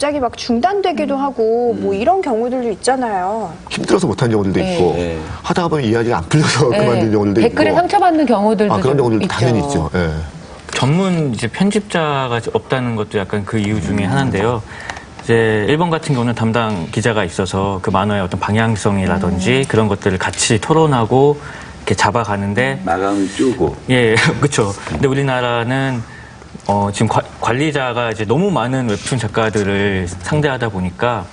갑자기 막 중단되기도 하고 뭐 이런 경우들도 있잖아요. 힘들어서 못하는 경우들도 있고 하다가 보면 이야기가 안 풀려서 그만둔 경우들도 있고 댓글에 상처받는 경우들도 그런 경우들도 있죠. 당연히 있죠. 예. 전문 이제 편집자가 없다는 것도 약간 그 이유 중에 하나인데요. 이제 일본 같은 경우는 담당 기자가 있어서 그 만화의 어떤 방향성이라든지 그런 것들을 같이 토론하고 이렇게 잡아가는데 마감을 쪼고. 예, 그렇죠. 근데 우리나라는 지금 관리자가 이제 너무 많은 웹툰 작가들을 상대하다 보니까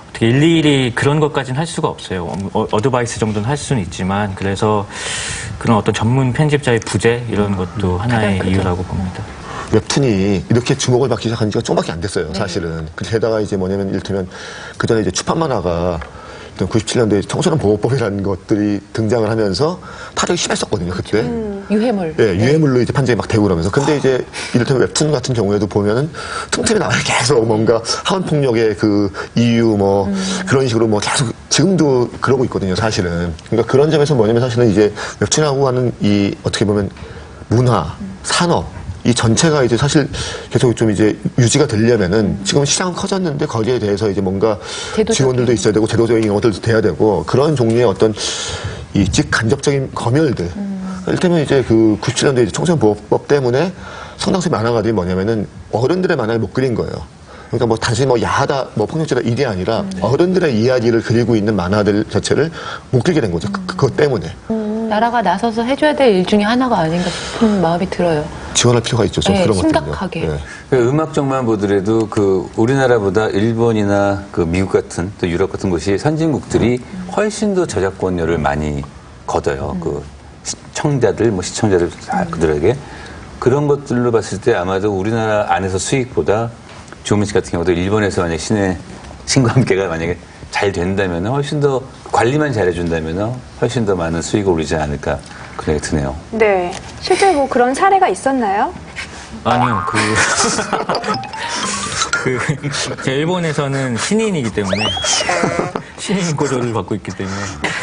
어떻게 일일이 그런 것까지는 할 수가 없어요. 어드바이스 정도는 할 수는 있지만 그래서 그런 어떤 전문 편집자의 부재 이런 것도 하나의 이유라고 봅니다. 웹툰이 이렇게 주목을 받기 시작한 지가 좀밖에 안 됐어요, 사실은. 게다가 이제 뭐냐면, 이를테면, 그 전에 이제 추판 만화가 97년도에 청소년 보호법이라는 것들이 등장을 하면서 타격이 심했었거든요, 그때. 유해물. 예, 유해물로 이제 판정이 막 되고 그러면서. 근데 이제 이를테면 웹툰 같은 경우에도 보면은 틈틈이 나와요. 계속 뭔가 하원폭력의 그 이유 뭐 그런 식으로 뭐 계속 지금도 그러고 있거든요, 사실은. 그러니까 그런 점에서 뭐냐면 사실은 이제 웹툰하고 하는 이 어떻게 보면 문화, 산업, 이 전체가 이제 사실 계속 좀 이제 유지가 되려면은 지금 시장은 커졌는데 거기에 대해서 이제 뭔가 지원들도 있어야 되고 제도적인 것들도 돼야 되고 그런 종류의 어떤 이 직간접적인 검열들. 이를테면 이제 그 97년도에 이제 청소년보호법 때문에 상당수 만화가들이 뭐냐면은 어른들의 만화를 못 그린 거예요. 그러니까 뭐 단순히 뭐 야하다, 뭐 폭력적이다 일이 아니라 어른들의 이야기를 그리고 있는 만화들 자체를 못 그리게 된 거죠. 그것 때문에. 나라가 나서서 해줘야 될 일 중에 하나가 아닌가 싶은 마음이 들어요. 지원할 필요가 있죠. 좀 네, 그런 것들은요. 심각하게. 네. 음악적만 보더라도 그 우리나라보다 일본이나 그 미국 같은 또 유럽 같은 곳이 선진국들이 훨씬 더 저작권료를 많이 걷어요. 그 청자들, 뭐 시청자들 그들에게 그런 것들로 봤을 때 아마도 우리나라 안에서 수익보다 조민 씨 같은 경우도 일본에서 만약 신과 함께가 만약에 잘 된다면 훨씬 더 관리만 잘해준다면 훨씬 더 많은 수익을 오르지 않을까 그런 생각이 드네요. 네. 실제 뭐 그런 사례가 있었나요? 아니요, 제가 일본에서는 신인이기 때문에 신인 고조를 받고 있기 때문에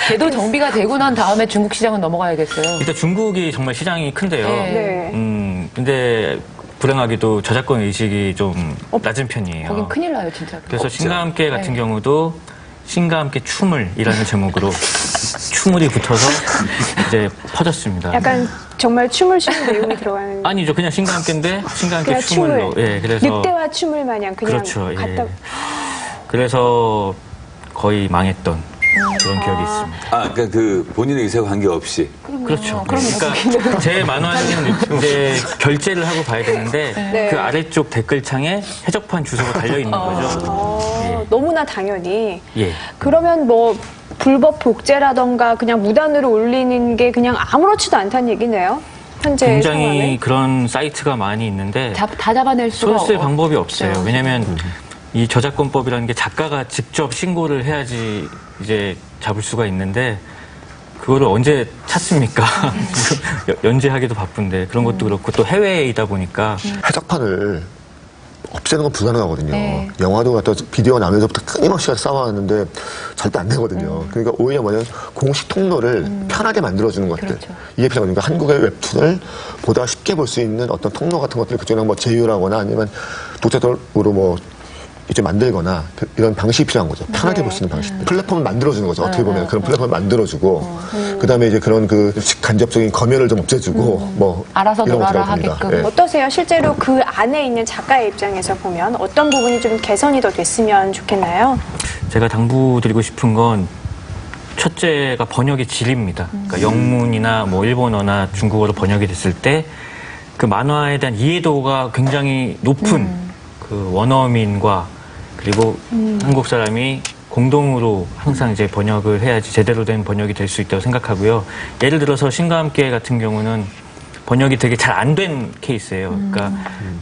제도 정비가 되고 난 다음에 중국 시장은 넘어가야겠어요. 일단 중국이 정말 시장이 큰데요. 네. 근데 불행하게도 저작권 의식이 좀 낮은 편이에요. 거긴 큰일 나요, 진짜. 그래서 신과 함께 같은 경우도 신과 함께 춤을이라는 제목으로 춤을이 붙어서 이제 퍼졌습니다. 약간 정말 춤을 추는 내용이 들어가는. 아니죠, 그냥 신과 함께인데 신과 함께 그냥 춤을로. 예, 그래서 늑대와 춤을 마냥 그냥 그렇죠. 갖다. 예. 그래서 거의 망했던 그런 기억이 있습니다. 그러니까 그 본인의 의사와 관계없이. 그렇죠. 그러니까 제 만화는 이제 결제를 하고 봐야 되는데 네. 그 아래쪽 댓글창에 해적판 주소가 달려 있는 거죠. 너무나 당연히. 예. 그러면 뭐 불법 복제라던가 그냥 무단으로 올리는 게 그냥 아무렇지도 않다는 얘기네요. 현재 굉장히 상황에. 그런 사이트가 많이 있는데 다 잡아낼 수가 손쓸 방법이 없어요. 없죠. 왜냐하면 이 저작권법이라는 게 작가가 직접 신고를 해야지 이제 잡을 수가 있는데 그거를 언제 찾습니까? 연재하기도 바쁜데 그런 것도 그렇고 또 해외이다 보니까 해적판을 없애는 건 불가능하거든요. 네. 영화도 갖다 비디오 나면서부터 끊임없이 싸워왔는데 절대 안 되거든요. 그러니까 오히려 뭐냐면 공식 통로를 편하게 만들어주는 것들. 그렇죠. 이게 필요하거든요. 그러니까 한국의 웹툰을 보다 쉽게 볼 수 있는 어떤 통로 같은 것들을 그쪽에 뭐 제휴하거나 아니면 독자적으로 뭐 이제 만들거나 이런 방식이 필요한 거죠. 편하게 볼 수 있는 방식들. 플랫폼을 만들어주는 거죠. 어떻게 보면 그런 플랫폼을 만들어주고 그다음에 이제 그런 그 간접적인 검열을 좀 없애주고 뭐 알아서 이런 놀아라 것들을 봅니다. 하게끔. 어떠세요? 실제로 그 안에 있는 작가의 입장에서 보면 어떤 부분이 좀 개선이 더 됐으면 좋겠나요? 제가 당부드리고 싶은 건 첫째가 번역의 질입니다. 그러니까 영문이나 뭐 일본어나 중국어로 번역이 됐을 때 그 만화에 대한 이해도가 굉장히 높은 그 원어민과 그리고 한국 사람이 공동으로 항상 이제 번역을 해야지 제대로 된 번역이 될 수 있다고 생각하고요. 예를 들어서 신과 함께 같은 경우는 번역이 되게 잘 안 된 케이스예요. 그러니까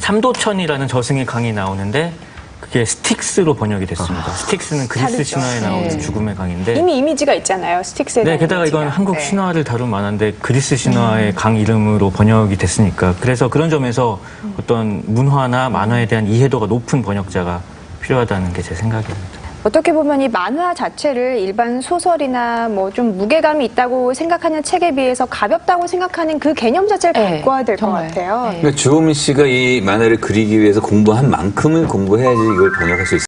삼도천이라는 저승의 강이 나오는데 그게 스틱스로 번역이 됐습니다. 스틱스는 그리스 다르죠. 신화에 나오는 네. 죽음의 강인데 이미 이미지가 있잖아요. 스틱스에 네, 대한 게다가 이건 이미지가. 한국 네. 신화를 다룬 만화인데 그리스 신화의 강 이름으로 번역이 됐으니까 그래서 그런 점에서 어떤 문화나 만화에 대한 이해도가 높은 번역자가 필요하다는 게 제 생각입니다. 어떻게 보면 이 만화 자체를 일반 소설이나 뭐 좀 무게감이 있다고 생각하는 책에 비해서 가볍다고 생각하는 그 개념 자체를 네, 바꿔야 될 것 정말. 같아요. 네. 그러니까 주호민 씨가 이 만화를 그리기 위해서 공부한 만큼은 공부해야지 이걸 번역할 수 있어요.